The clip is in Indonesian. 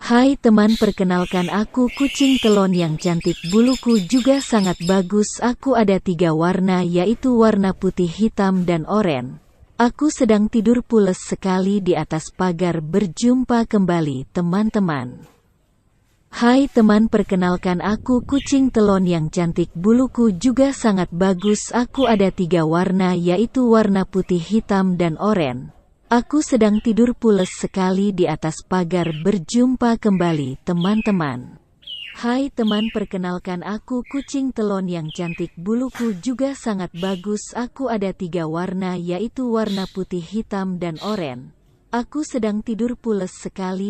Hai teman, perkenalkan aku kucing telon yang cantik, buluku juga sangat bagus. Aku ada 3 warna, yaitu warna putih, hitam, dan oranye. Aku sedang tidur pules sekali di atas pagar. Berjumpa kembali teman-teman. Hai teman, perkenalkan aku kucing telon yang cantik, buluku juga sangat bagus. Aku ada 3 warna, yaitu warna putih, hitam, dan oranye. Aku sedang tidur pules sekali di atas pagar. Berjumpa kembali teman-teman. Hai teman, perkenalkan aku kucing telon yang cantik, buluku juga sangat bagus. Aku ada 3 warna, yaitu warna putih, hitam, dan oranye. Aku sedang tidur pules sekali